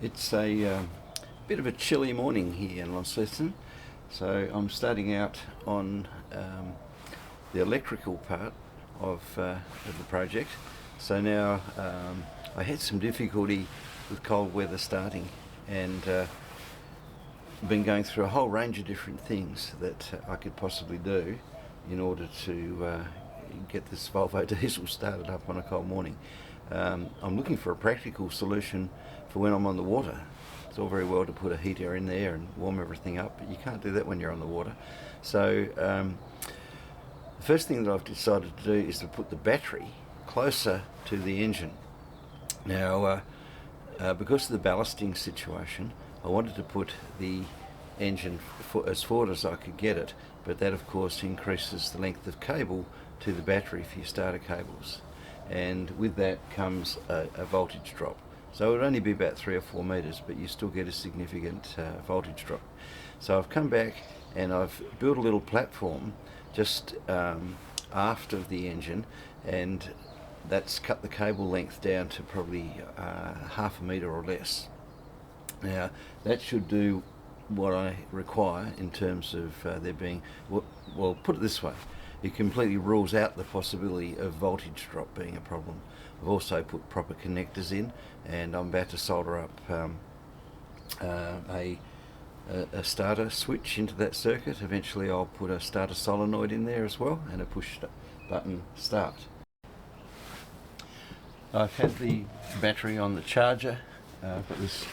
It's a bit of a chilly morning here in Launceston, so I'm starting out on the electrical part of the project. So now I had some difficulty with cold weather starting, and been going through a whole range of different things that I could possibly do in order to get this Volvo diesel started up on a cold morning. I'm looking for a practical solution for when I'm on the water. It's all very well to put a heater in there and warm everything up, but you can't do that when you're on the water. So the first thing that I've decided to do is to put the battery closer to the engine. Now, because of the ballasting situation, I wanted to put the engine as forward as I could get it, but that of course increases the length of cable to the battery for your starter cables, and with that comes a voltage drop. So it would only be about 3 or 4 meters, but you still get a significant voltage drop. So I've come back and I've built a little platform just aft of the engine, and that's cut the cable length down to probably half a metre or less. Now that should do what I require in terms of there being, well, put it this way, it completely rules out the possibility of voltage drop being a problem. I've also put proper connectors in, and I'm about to solder up a starter switch into that circuit. Eventually I'll put a starter solenoid in there as well, and a push button start. I've had the battery on the charger. I've got this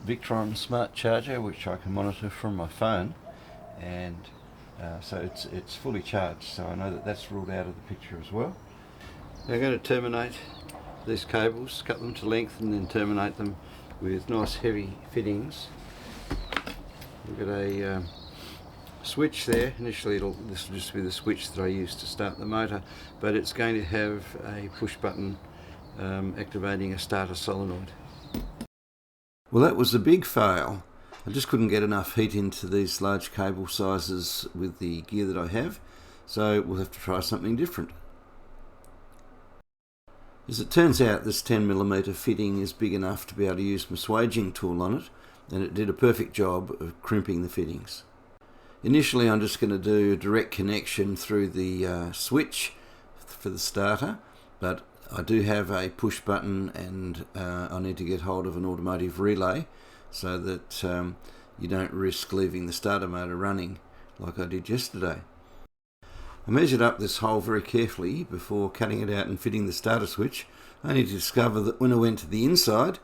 Victron smart charger which I can monitor from my phone, and so it's fully charged, so I know that that's ruled out of the picture as well. Now I'm going to terminate these cables, cut them to length and then terminate them with nice heavy fittings. We've got a switch there. Initially this will just be the switch that I use to start the motor, but it's going to have a push button activating a starter solenoid. Well, that was a big fail. I just couldn't get enough heat into these large cable sizes with the gear that I have, so we'll have to try something different. As it turns out, this 10mm fitting is big enough to be able to use my swaging tool on it, and it did a perfect job of crimping the fittings. Initially I'm just going to do a direct connection through the switch for the starter, but I do have a push button, and I need to get hold of an automotive relay so that you don't risk leaving the starter motor running like I did yesterday. I measured up this hole very carefully before cutting it out and fitting the starter switch, only to discover that when I went to the inside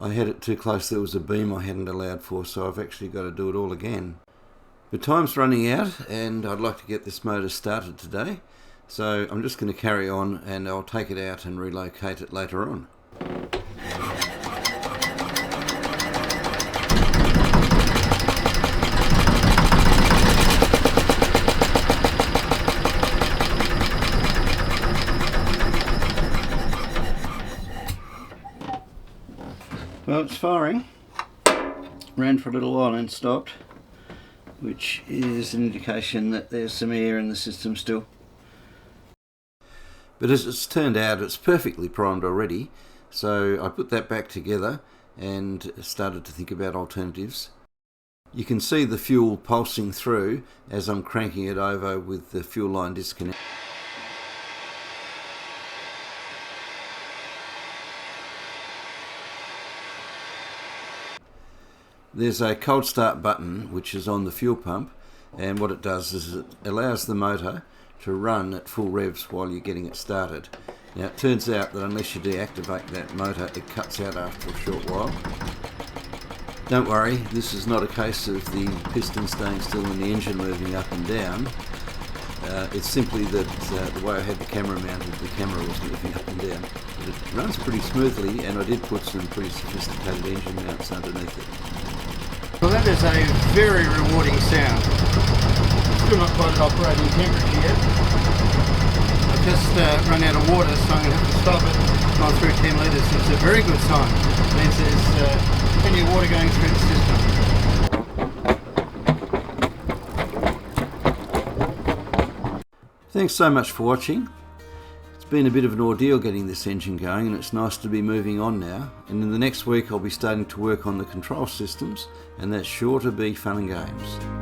I had it too close. There was a beam I hadn't allowed for, so I've actually got to do it all again. But time's running out and I'd like to get this motor started today, so I'm just going to carry on and I'll take it out and relocate it later on. Well, it's firing. Ran for a little while and stopped, which is an indication that there's some air in the system still. But as it's turned out, it's perfectly primed already, so I put that back together and started to think about alternatives. You can see the fuel pulsing through as I'm cranking it over with the fuel line disconnect. There's a cold start button which is on the fuel pump, and what it does is it allows the motor to run at full revs while you're getting it started. Now it turns out that unless you deactivate that motor, it cuts out after a short while. Don't worry, this is not a case of the piston staying still and the engine moving up and down. It's simply that the way I had the camera mounted, the camera was moving up and down. But it runs pretty smoothly, and I did put some pretty sophisticated engine mounts underneath it. Well, that is a very rewarding sound. Still not quite at operating temperature yet. I've just run out of water, so I'm going to have to stop it. Gone through 10 litres. It's a very good sign. It means there's plenty of water going through the system. Thanks so much for watching. It's been a bit of an ordeal getting this engine going, and it's nice to be moving on now. And in the next week I'll be starting to work on the control systems, and that's sure to be fun and games.